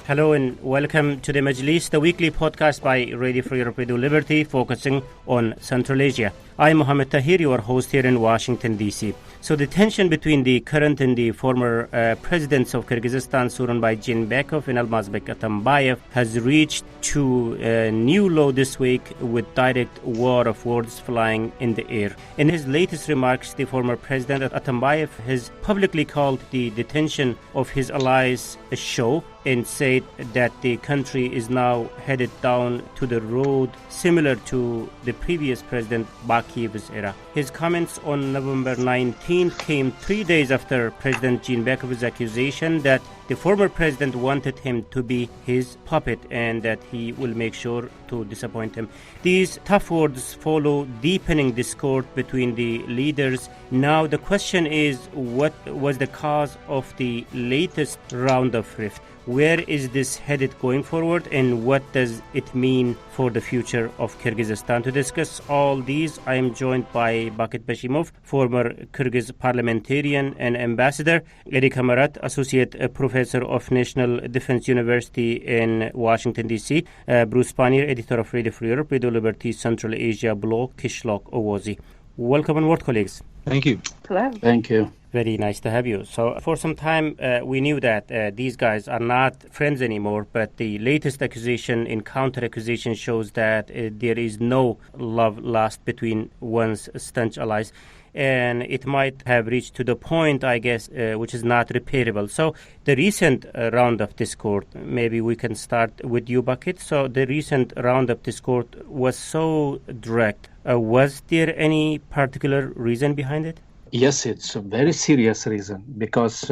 Hello and welcome to the Majlis, the weekly podcast by Radio Free Europe, Radio Liberty, focusing on Central Asia. I'm Mohammed Tahir, your host here in Washington, D.C. So the tension between the current and the former presidents of Kyrgyzstan, Sooronbay Jeenbekov and Almazbek Atambayev, has reached to a new low this week with direct war of words flying in the air. In his latest remarks, the former president Atambayev has publicly called the detention of his allies a show and said that the country is now headed down to the road similar to the previous president Bakiyev's era. His comments on November 19th came 3 days after President Jeenbekov's accusation that the former president wanted him to be his puppet and that he will make sure to disappoint him. These tough words follow deepening discord between the leaders. Now the question is, what was the cause of the latest round of rift? Where is this headed going forward, and what does it mean for the future of Kyrgyzstan? To discuss all these, I am joined by Bakit Bashimov, former Kyrgyz parliamentarian and ambassador, Erika Marat, associate professor of National Defense University in Washington, D.C., Bruce Pannier, editor of Radio Free Europe, Radio Liberty, Central Asia blog, Kishlok Owozi. Welcome on board, colleagues. Thank you. Hello. Thank you. Very nice to have you. So for some time, we knew that these guys are not friends anymore, but the latest accusation in counter-accusation shows that there is no love lost between one's staunch allies. And it might have reached to the point, I guess, which is not repairable. So the recent round of discord, maybe we can start with you, Bakit. So the recent round of discord was so direct. Was there any particular reason behind it? Yes, it's a very serious reason because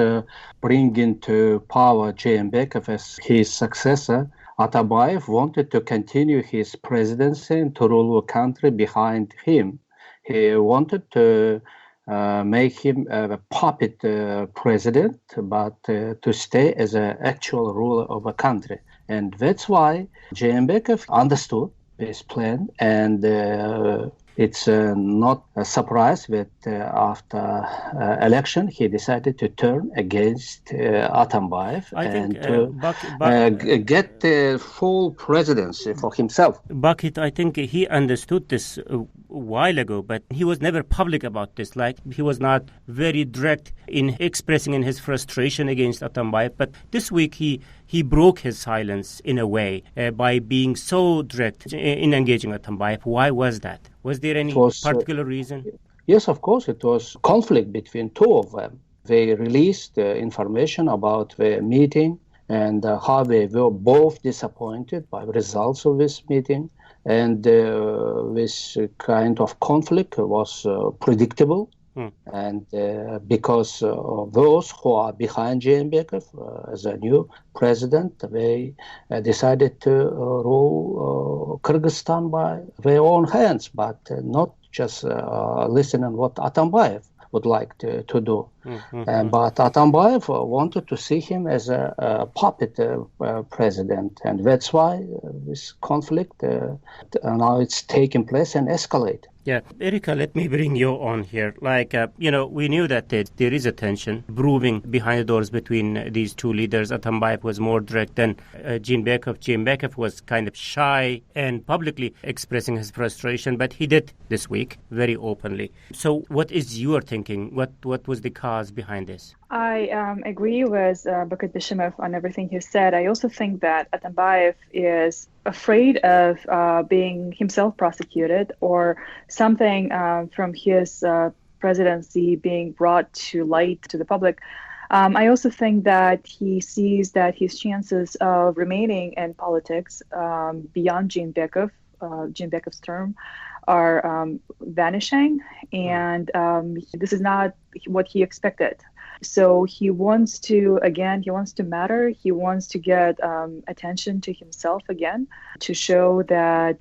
bringing to power Jeenbekov as his successor, Atambayev wanted to continue his presidency and to rule the country behind him. He wanted to make him a puppet president, but to stay as an actual ruler of a country. And that's why Jeenbekov understood his plan, and it's not a surprise that after election he decided to turn against Atambayev get the full presidency for himself. Bakit, I think he understood this a while ago, but he was never public about this. Like, he was not very direct in expressing in his frustration against Atambayev. But this week he broke his silence in a way by being so direct in engaging Atambayev. Why was that? Was there any particular reason? Yes, of course. It was conflict between two of them. They released information about the meeting and how they were both disappointed by the results of this meeting. And this kind of conflict was predictable. And because those who are behind Jeenbekov as a new president, they decided to rule Kyrgyzstan by their own hands, but not just listening what Atambayev would like to do. But Atambayev wanted to see him as a puppet president, and that's why this conflict now it's taking place and escalate. Yeah, Erika, let me bring you on here. We knew that there is a tension brewing behind the doors between these two leaders. Atambayev was more direct than Jeenbekov. Jeenbekov was kind of shy and publicly expressing his frustration, but he did this week very openly. So what is your thinking? What was the cause behind this? I agree with Bakit Bashimov on everything he said. I also think that Atambayev is afraid of being himself prosecuted or something from his presidency being brought to light to the public. I also think that he sees that his chances of remaining in politics beyond Jeenbekov's term are vanishing, and this is not what he expected. So he wants to matter. He wants to get attention to himself again, to show that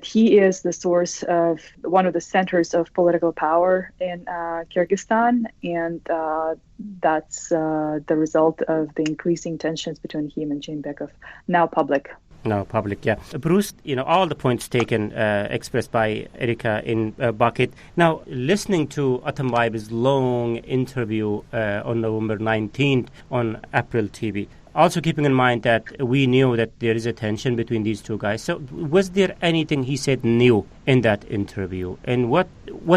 he is the source of one of the centers of political power in Kyrgyzstan, and that's the result of the increasing tensions between him and Jeenbekov, now public. No, public, yeah. Bruce, all the points taken, expressed by Erika in Bakit. Now, listening to Atambayev's long interview on November 19th on April TV, Also keeping in mind that we knew that there is a tension between these two guys. So was there anything he said new in that interview? And what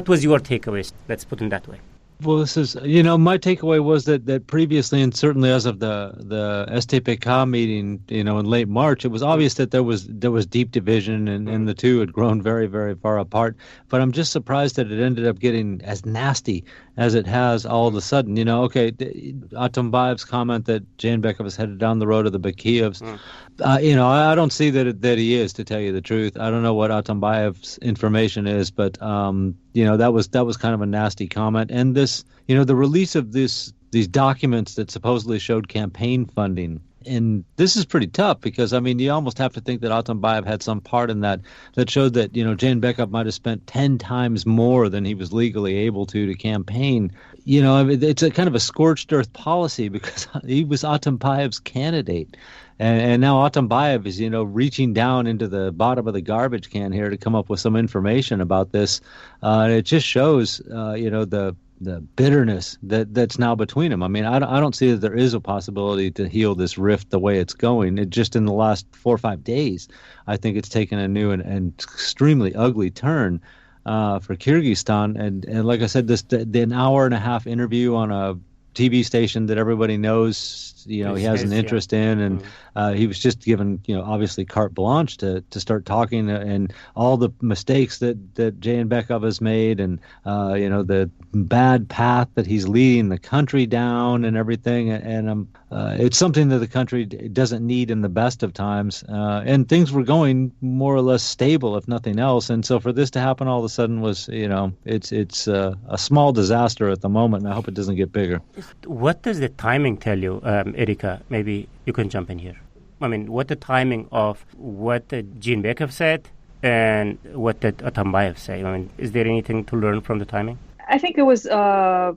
was your takeaways? Let's put it that way. Well, this is, my takeaway was that previously, and certainly as of the STPK meeting, in late March, it was obvious that there was deep division and the two had grown very, very far apart. But I'm just surprised that it ended up getting as nasty as it has all of a sudden. Atambayev's comment that Jayinbekov is headed down the road of the Bakiyevs. I don't see that he is, to tell you the truth. I don't know what Atambayev's information is, but that was kind of a nasty comment. And this, the release of these documents that supposedly showed campaign funding. And this is pretty tough because, you almost have to think that Atambayev had some part in that showed that, Jayinbekov might have spent 10 times more than he was legally able to campaign. It's a kind of a scorched earth policy because he was Atambayev's candidate. And now Atambayev is, reaching down into the bottom of the garbage can here to come up with some information about this. And it just shows, the bitterness that's now between them. I don't see that there is a possibility to heal this rift the way it's going. It just in the last 4 or 5 days, I think it's taken a new and extremely ugly turn for Kyrgyzstan. And like I said, the hour and a half interview on a TV station that everybody knows, he has an interest in, and he was just given, obviously carte blanche to start talking, and all the mistakes that Jayinbekov has made, and the bad path that he's leading the country down, and everything, and it's something that the country doesn't need in the best of times, and things were going more or less stable, if nothing else, and so for this to happen all of a sudden was, it's a small disaster at the moment, and I hope it doesn't get bigger. What does the timing tell you, Erika? Maybe you can jump in here. What the timing of what Jayinbekov said and what did Atambayev say? Is there anything to learn from the timing? I think it was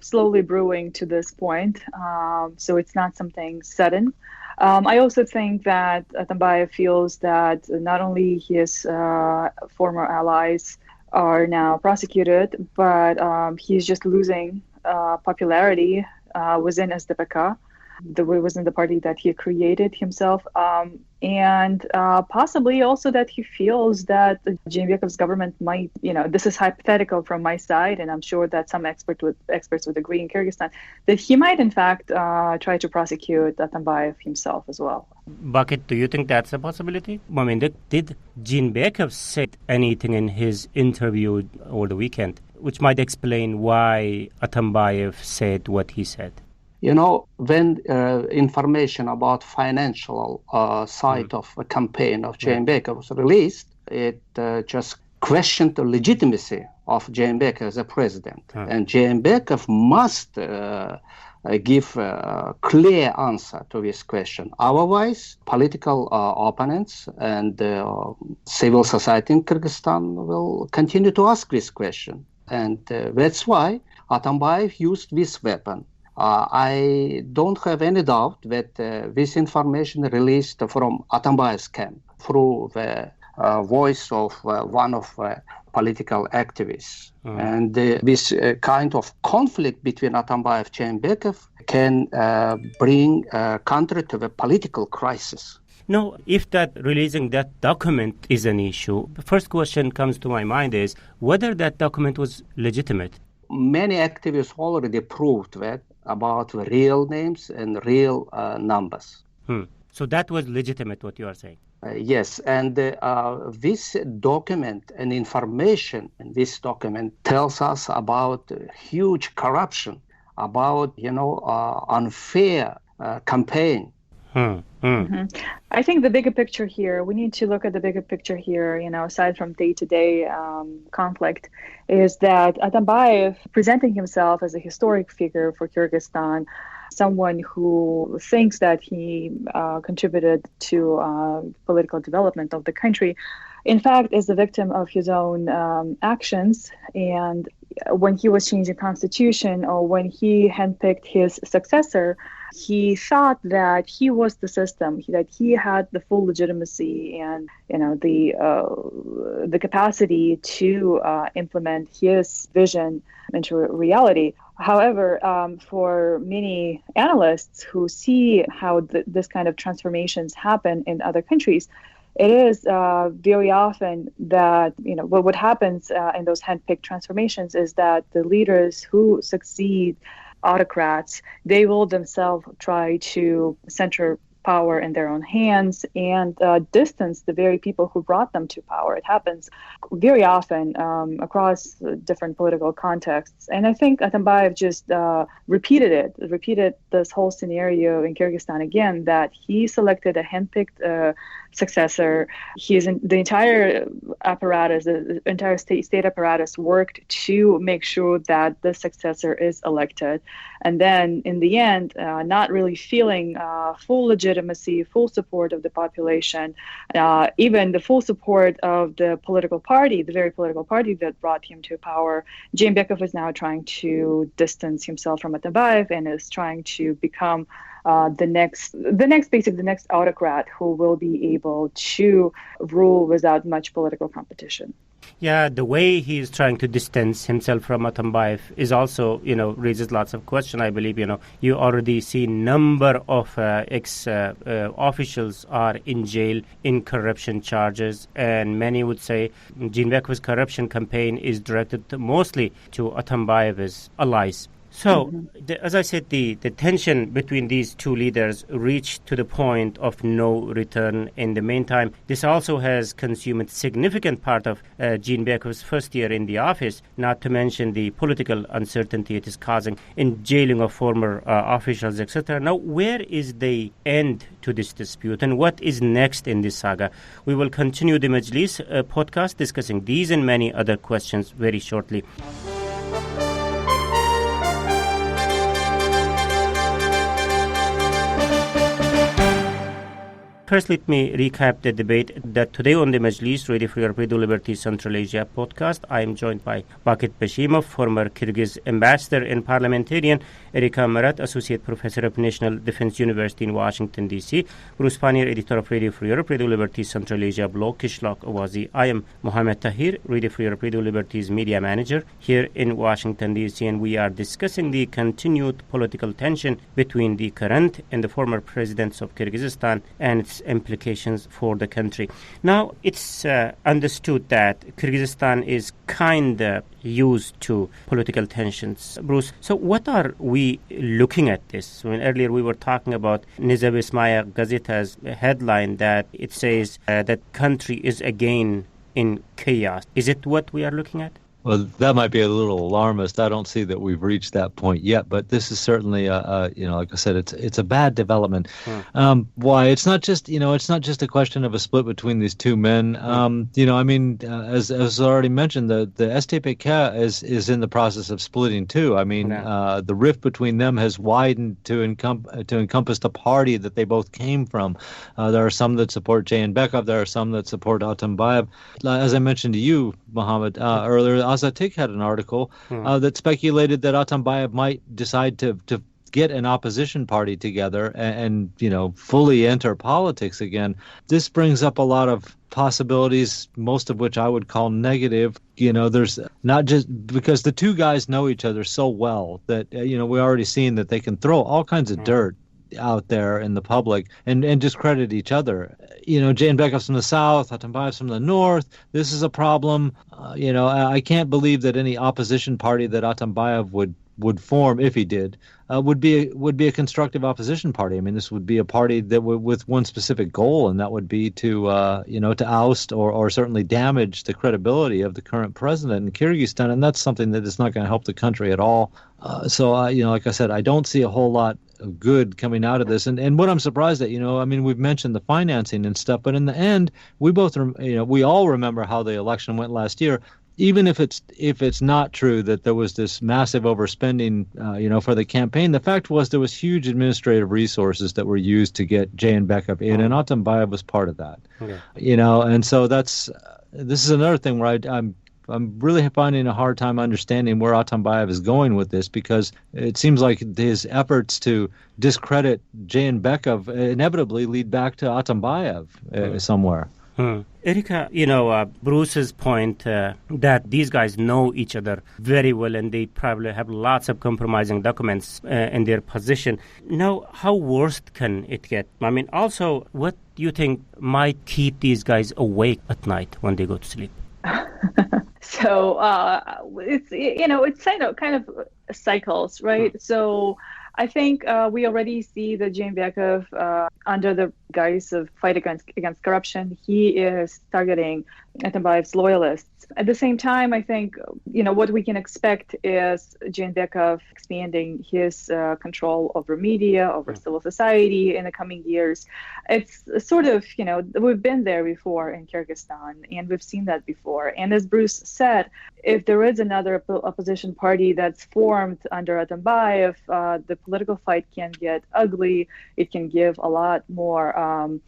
slowly brewing to this point, so it's not something sudden. I also think that Atambayev feels that not only his former allies are now prosecuted, but he's just losing popularity within SDPK, within the party that he created himself, and possibly also that he feels that Jayinbekov's government might, this is hypothetical from my side, and I'm sure that some experts would agree in Kyrgyzstan, that he might in fact try to prosecute Atambayev himself as well. Bucket, do you think that's a possibility? Did Jayinbekov say anything in his interview over the weekend which might explain why Atambayev said what he said? When information about financial side of a campaign of Jayinbekov was released, it just questioned the legitimacy of Jayinbekov as a president. And Jayinbekov must give a clear answer to this question. Otherwise, political opponents and civil society in Kyrgyzstan will continue to ask this question. And that's why Atambayev used this weapon. I don't have any doubt that this information released from Atambayev's camp through the voice of one of political activists. And this kind of conflict between Atambayev and Jayinbekov can bring a country to a political crisis. No, if releasing that document is an issue, the first question comes to my mind is whether that document was legitimate. Many activists already proved that about the real names and real numbers. So that was legitimate, what you are saying? Yes, and this document and information in this document tells us about huge corruption, about, unfair campaign. Mm-hmm. I think the bigger picture here, we need to look at the bigger picture here, aside from day-to-day conflict, is that Atambayev presenting himself as a historic figure for Kyrgyzstan, someone who thinks that he contributed to political development of the country, in fact, is the victim of his own actions. And when he was changing constitution, or when he handpicked his successor, he thought that he was the system, that he had the full legitimacy and the capacity to implement his vision into reality. However, for many analysts who see how this kind of transformations happen in other countries, it is very often that, what happens in those handpicked transformations is that the leaders who succeed autocrats, they will themselves try to center power in their own hands and distance the very people who brought them to power. It happens very often across different political contexts. And I think Atambayev just repeated this whole scenario in Kyrgyzstan again, that he selected a handpicked successor. The entire apparatus, the entire state apparatus worked to make sure that the successor is elected. And then in the end, not really feeling full legitimacy, full support of the population, even the full support of the political party, the very political party that brought him to power, Jeenbekov is now trying to distance himself from Atambayev and is trying to become the next autocrat who will be able to rule without much political competition. Yeah, the way he's trying to distance himself from Atambayev is also, raises lots of questions. I believe, you already see number of ex-officials are in jail in corruption charges, and many would say Jeenbekov's corruption campaign is directed mostly to Atambayev's allies. So, as I said, the tension between these two leaders reached to the point of no return. In the meantime, this also has consumed a significant part of Jeenbekov's first year in the office, not to mention the political uncertainty it is causing in jailing of former officials, etc. Now, where is the end to this dispute, and what is next in this saga? We will continue the Majlis podcast discussing these and many other questions very shortly. First, let me recap the debate that today on the Majlis, Ready for Your Freedom, Liberty, Central Asia podcast, I am joined by Bakit Bashimov, former Kyrgyz ambassador and parliamentarian, Erika Marat, associate professor of National Defense University in Washington, D.C., Bruce Pannier, editor of Radio for Europe, Radio Liberty, Central Asia blog, Kishlak Awazi. I am Mohammed Tahir, Radio for Europe, Radio Liberty's media manager here in Washington, D.C., and we are discussing the continued political tension between the current and the former presidents of Kyrgyzstan and its implications for the country. Now, it's understood that Kyrgyzstan is kind of used to political tensions. Bruce, so what are we looking at this? Earlier we were talking about Nezavismaya Gazeta's headline that it says that country is again in chaos. Is it what we are looking at? Well, that might be a little alarmist. I don't see that we've reached that point yet, but this is certainly, like I said, it's a bad development. Why? It's not just, a question of a split between these two men. As already mentioned, the STPK is in the process of splitting too. The rift between them has widened to encompass the party that they both came from. There are some that support Jeenbekov. There are some that support Atambayev. As I mentioned to you, Mohammed, earlier, Azatik had an article that speculated that Atambayev might decide to get an opposition party together and fully enter politics again. This brings up a lot of possibilities, most of which I would call negative. There's not just because the two guys know each other so well that, we already seen that they can throw all kinds of dirt out there in the public and discredit each other. Jeenbekov's from the south, Atambayev's from the north. This is a problem. I can't believe that any opposition party that Atambayev would form, if he did, would be a constructive opposition party. This would be a party that with one specific goal, and that would be to oust or certainly damage the credibility of the current president in Kyrgyzstan, and that's something that is not going to help the country at all. Like I said, I don't see a whole lot of good coming out of this. And what I'm surprised at, we've mentioned the financing and stuff, but in the end, we all remember how the election went last year. Even if it's not true that there was this massive overspending, for the campaign, the fact was there was huge administrative resources that were used to get Jeenbekov in, and Atambayev was part of that. And so that's this is another thing where I'm really finding a hard time understanding where Atambayev is going with this, because it seems like his efforts to discredit Jeenbekov inevitably lead back to Atambayev somewhere. Erika, Bruce's point that these guys know each other very well and they probably have lots of compromising documents in their position. Now, how worse can it get? I mean, also, what do you think might keep these guys awake at night when they go to sleep? So it's kind of cycles, right? So I think we already see that Jeenbekov, under the guise of fight against corruption, he is targeting Atambayev's loyalists. At the same time, I think, what we can expect is Jeenbekov expanding his control over media, over civil society in the coming years. It's sort of, we've been there before in Kyrgyzstan, and we've seen that before. And as Bruce said, if there is another opposition party that's formed under Atambayev, the political fight can get ugly. It can give a lot more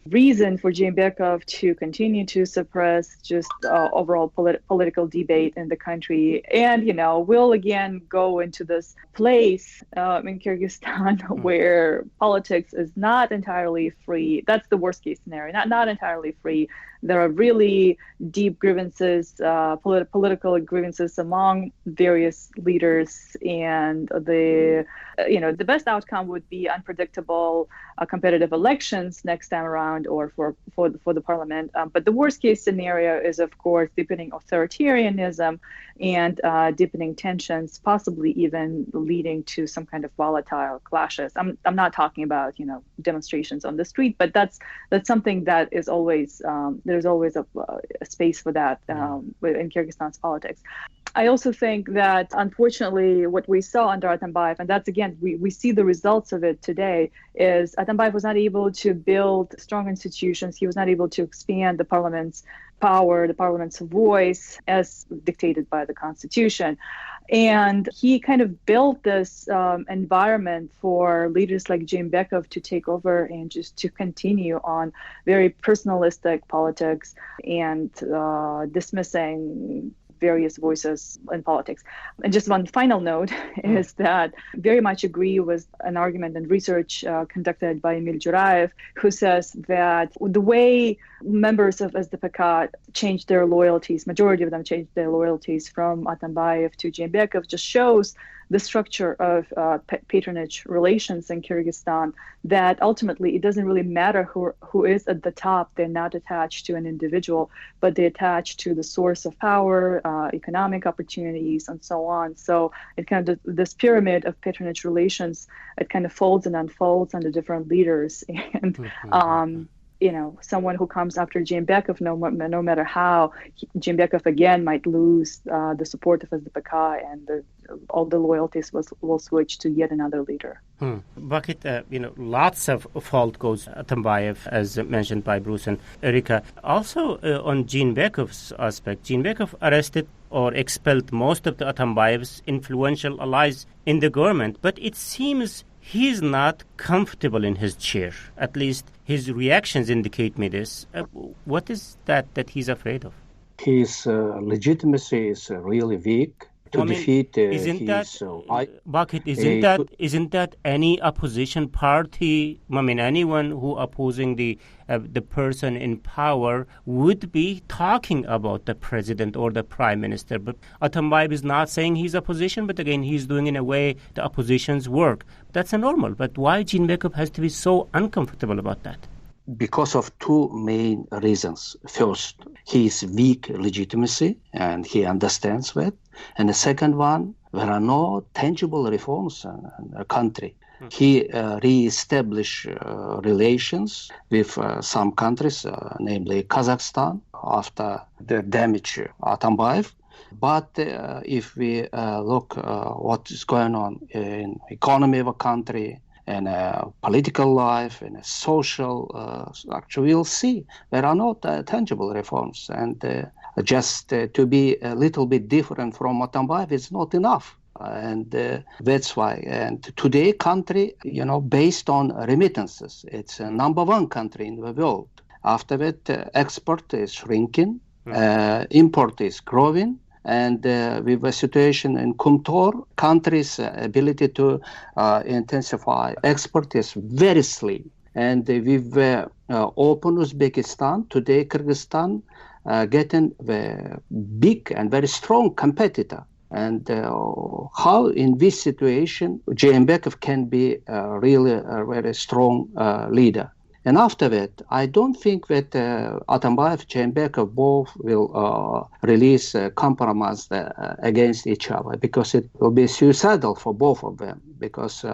reason for Jeenbekov to continue to suppress just overall political debate in the country. And, we'll again go into this place in Kyrgyzstan where politics is not entirely free. That's the worst case scenario, not entirely free. There are really deep grievances, political grievances among various leaders, and the best outcome would be unpredictable competitive elections next time around, or for the parliament. But the worst case scenario is, of course, deepening authoritarianism and deepening tensions, possibly even leading to some kind of volatile clashes. I'm not talking about demonstrations on the street, but that's something that is always there's always a space for that in Kyrgyzstan's politics. I also think that, unfortunately, what we saw under Atambayev, and that's, again, we see the results of it today, is Atambayev was not able to build strong institutions. He was not able to expand the parliament's power, the parliament's voice, as dictated by the constitution. And he kind of built this environment for leaders like Jeenbekov to take over and just to continue on very personalistic politics and dismissing various voices in politics. And just one final note is that very much agree with an argument and research conducted by Emil Juraev, who says that the way members of SDPK changed their loyalties, majority of them changed their loyalties from Atambayev to Jeenbekov, just shows the structure of patronage relations in Kyrgyzstan, that ultimately it doesn't really matter who is at the top. They're not attached to an individual, but they attach to the source of power, economic opportunities, and so on. So it kind of, this pyramid of patronage relations, it kind of folds and unfolds under different leaders. And someone who comes after Jeenbekov, no matter how, Jeenbekov again might lose the support of SDPK, and all the loyalties will switch to yet another leader. Bakit, lots of fault goes Atambayev, as mentioned by Bruce and Erika. Also, on Jeenbekov's aspect, Jeenbekov arrested or expelled most of the Atambayev's influential allies in the government, but it seems he's not comfortable in his chair. At least his reactions indicate me this. What is that he's afraid of? His legitimacy is really weak. Defeat isn't that any opposition party? Anyone who opposing the person in power would be talking about the president or the prime minister. But Atambayev is not saying he's opposition, but again, he's doing in a way the opposition's work. That's normal. But why Jeenbekov has to be so uncomfortable about that? Because of two main reasons. First, his weak legitimacy, and he understands that. And the second one, there are no tangible reforms in the country. He re-established relations with some countries, namely Kazakhstan, after the damage Atambayev. But if we look what is going on in economy of a country, and political life, and social structure, we'll see there are no tangible reforms. And just to be a little bit different from Atambayev is not enough. And that's why. And today, country, based on remittances, it's a number one country in the world. After that, export is shrinking. Import is growing. And with the situation in Kumtor, country's ability to intensify export is very slim. And with open Uzbekistan, today Kyrgyzstan getting the big and very strong competitor. And how in this situation Jeenbekov can be really a very strong leader. And after that, I don't think that Atambayev, Jeenbekov both will release compromise against each other, because it will be suicidal for both of them, because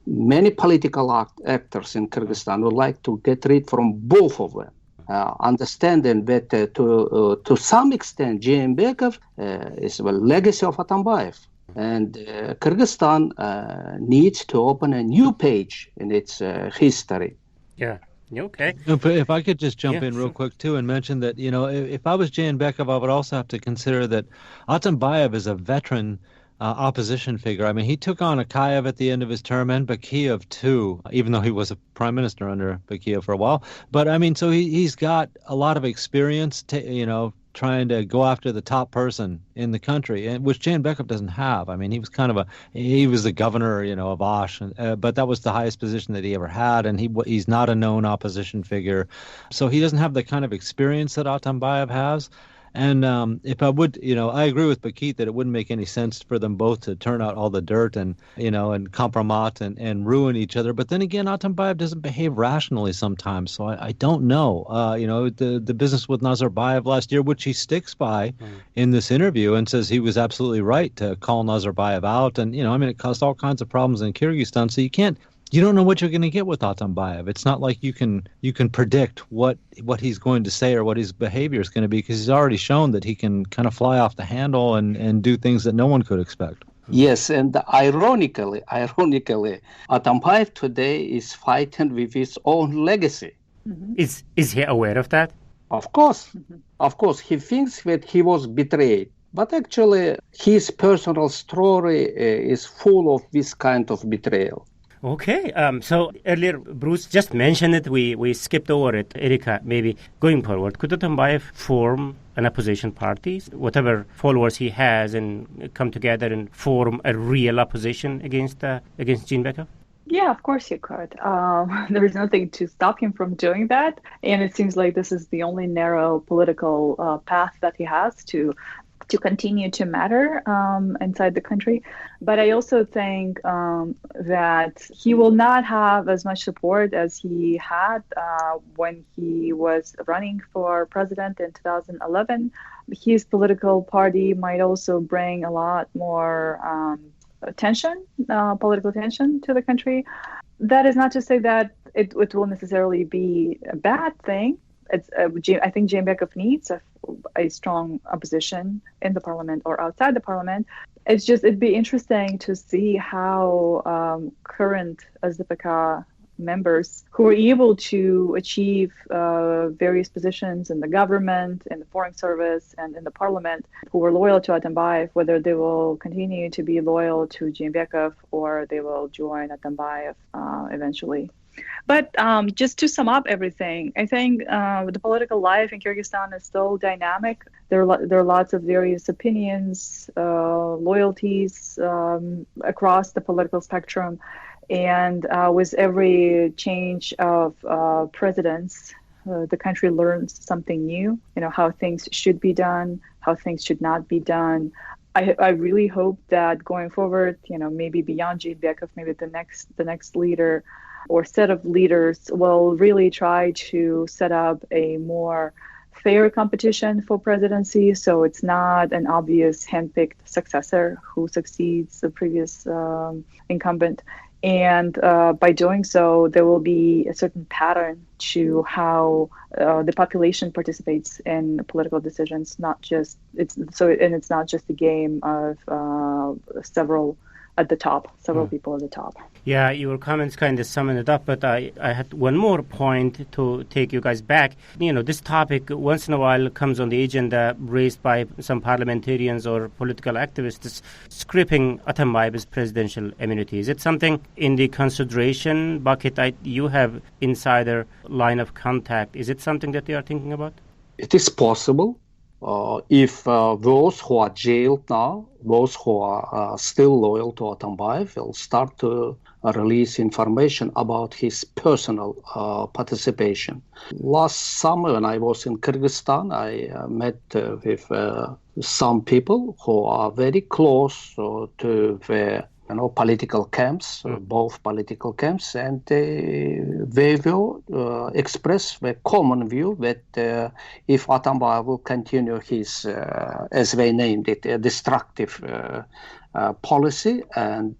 many political actors in Kyrgyzstan would like to get rid from both of them. Understanding that to some extent Jeenbekov is the legacy of Atambayev. And Kyrgyzstan needs to open a new page in its history. Yeah. Okay. If I could just jump in real quick, too, and mention that, if I was Jeenbekov, I would also have to consider that Atambayev is a veteran opposition figure. I mean, he took on Akayev at the end of his term and Bakiyev, too, even though he was a prime minister under Bakiyev for a while. But, I mean, so he's got a lot of experience, trying to go after the top person in the country, and which Jeenbekov doesn't have. I mean, he was he was the governor, of Osh, but that was the highest position that he ever had, and he's not a known opposition figure, so he doesn't have the kind of experience that Atambayev has. And if I would, I agree with Bakit that it wouldn't make any sense for them both to turn out all the dirt and, and compromat and ruin each other. But then again, Atambayev doesn't behave rationally sometimes. So I don't know. The business with Nazarbayev last year, which he sticks by in this interview and says he was absolutely right to call Nazarbayev out. And, it caused all kinds of problems in Kyrgyzstan. So you don't know what you're going to get with Atambayev. It's not like you can predict what he's going to say or what his behavior is going to be, because he's already shown that he can kind of fly off the handle and do things that no one could expect. Yes, and ironically, Atambayev today is fighting with his own legacy. Mm-hmm. Is he aware of that? Of course. Mm-hmm. Of course, he thinks that he was betrayed. But actually, his personal story is full of this kind of betrayal. Okay, so earlier Bruce just mentioned it, we skipped over it. Erika, maybe going forward, could Atambayev form an opposition party, whatever followers he has, and come together and form a real opposition against Jeenbekov? Yeah, of course he could. There is nothing to stop him from doing that, and it seems like this is the only narrow political path that he has to continue to matter inside the country. But I also think that he will not have as much support as he had when he was running for president in 2011. His political party might also bring a lot more political tension to the country. That is not to say that it will necessarily be a bad thing. I think Jeenbekov needs a strong opposition in the parliament or outside the parliament. It'd be interesting to see how current SDPK members who are able to achieve various positions in the government, in the foreign service, and in the parliament, who were loyal to Atambayev, whether they will continue to be loyal to Jeenbekov or they will join Atambayev eventually. But just to sum up everything, I think the political life in Kyrgyzstan is still dynamic. There are lots of various opinions, loyalties across the political spectrum. And with every change of presidents, the country learns something new, how things should be done, how things should not be done. I really hope that going forward, maybe beyond Jeenbekov, maybe the next leader or set of leaders will really try to set up a more fair competition for presidency, so it's not an obvious handpicked successor who succeeds the previous incumbent. And by doing so, there will be a certain pattern to how the population participates in political decisions. It's not just a game of several people at the top. Yeah, your comments kind of sum it up, but I had one more point to take you guys back. This topic once in a while comes on the agenda raised by some parliamentarians or political activists stripping Atambayev's presidential immunity. Is it something in the consideration bucket? You have insider line of contact. Is it something that they are thinking about? It is possible. if those who are jailed now, those who are still loyal to Atambayev, will start to release information about his personal participation. Last summer, when I was in Kyrgyzstan, I met with some people who are very close to the political camps, both political camps, and they will express the common view that if Atambayev will continue his, as they named it, a destructive policy, and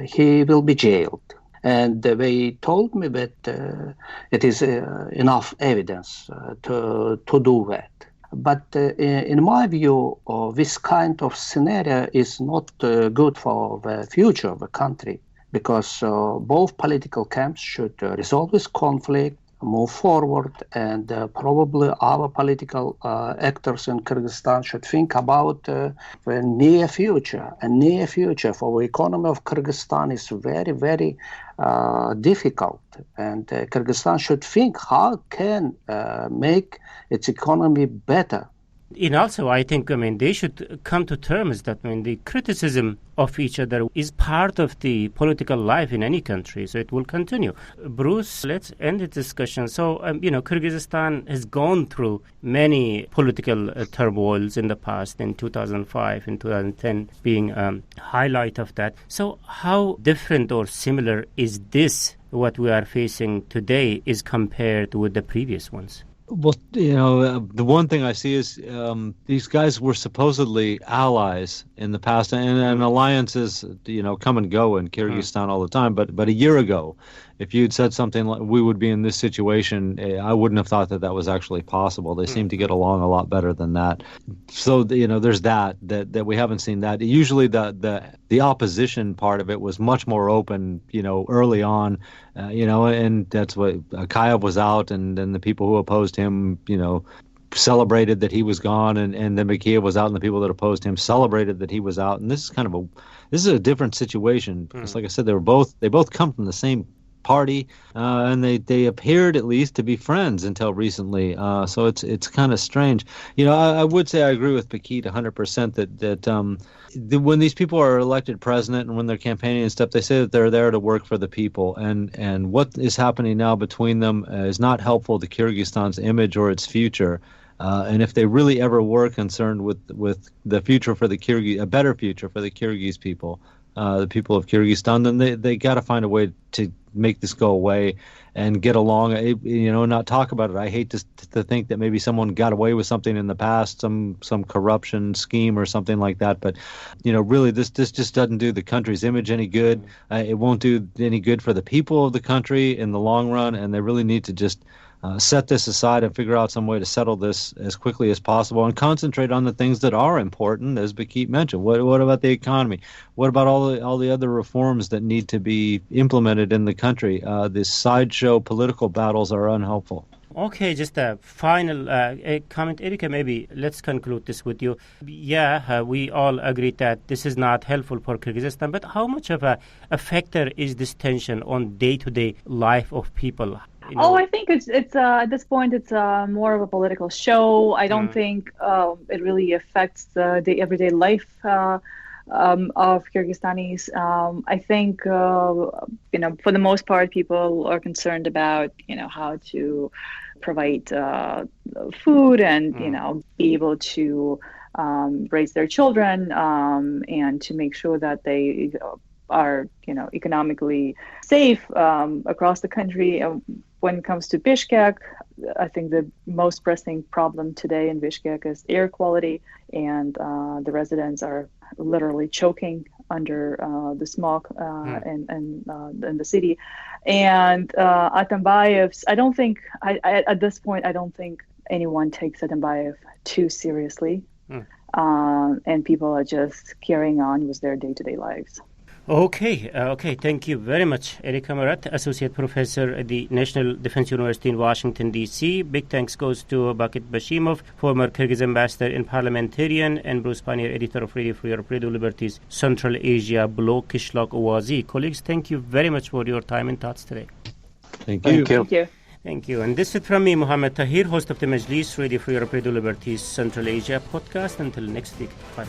he will be jailed. And they told me that it is enough evidence to do that. But in my view, this kind of scenario is not good for the future of the country, because both political camps should resolve this conflict, move forward, and probably our political actors in Kyrgyzstan should think about the near future. A near future for the economy of Kyrgyzstan is very, very difficult, and Kyrgyzstan should think how can make its economy better. And also, I think, they should come to terms that, the criticism of each other is part of the political life in any country, so it will continue. Bruce, let's end the discussion. So, Kyrgyzstan has gone through many political turmoils in the past, in 2005 and 2010 being a highlight of that. So, how different or similar is this, what we are facing today, is compared with the previous ones? Well, the one thing I see is these guys were supposedly allies in the past, and alliances, come and go in Kyrgyzstan all the time. But a year ago, if you'd said something like we would be in this situation, I wouldn't have thought that was actually possible. They seem to get along a lot better than that. So, there's that we haven't seen that. Usually the opposition part of it was much more open, early on, and that's what Akayev was out, and then the people who opposed him, celebrated that he was gone, and then Bakiyev was out, and the people that opposed him celebrated that he was out. And this is a different situation because, like I said, they both come from the same party, and they appeared at least to be friends until recently. So it's kind of strange. I would say I agree with Pakit 100% that when these people are elected president and when they're campaigning and stuff, they say that they're there to work for the people. And what is happening now between them is not helpful to Kyrgyzstan's image or its future. And if they really ever were concerned with the future for the Kyrgyz, a better future for the Kyrgyz people, the people of Kyrgyzstan, then they got to find a way to make this go away and get along, not talk about it. I hate to think that maybe someone got away with something in the past, some corruption scheme or something like that. But, really this just doesn't do the country's image any good. It won't do any good for the people of the country in the long run. And they really need to just set this aside and figure out some way to settle this as quickly as possible and concentrate on the things that are important, as Bakit mentioned. What about the economy? What about all the other reforms that need to be implemented in the country? These sideshow political battles are unhelpful. Okay, just a final comment. Erika, maybe let's conclude this with you. Yeah, we all agree that this is not helpful for Kyrgyzstan, but how much of a factor is this tension on day-to-day life of people? I think it's at this point it's more of a political show. I don't think it really affects the everyday life of Kyrgyzstanis. I think for the most part, people are concerned about how to provide food and be able to raise their children and to make sure that they are economically safe across the country. When it comes to Bishkek, I think the most pressing problem today in Bishkek is air quality, and the residents are literally choking under the smog in the city. And Atambayev's, at this point, I don't think anyone takes Atambayev too seriously. And people are just carrying on with their day-to-day lives. Okay. Thank you very much, Erika Murat, Associate Professor at the National Defense University in Washington, D.C. Big thanks goes to Bakit Bashimov, former Kyrgyz ambassador and parliamentarian, and Bruce Pannier, editor of Radio Free Europe, Radio Liberty's Central Asia blog, Kishlak Owazi. Colleagues, thank you very much for your time and thoughts today. Thank you. Thank you. Thank you. And this is from me, Mohammed Tahir, host of the Majlis, Radio for European Liberties Central Asia podcast. Until next week. Bye.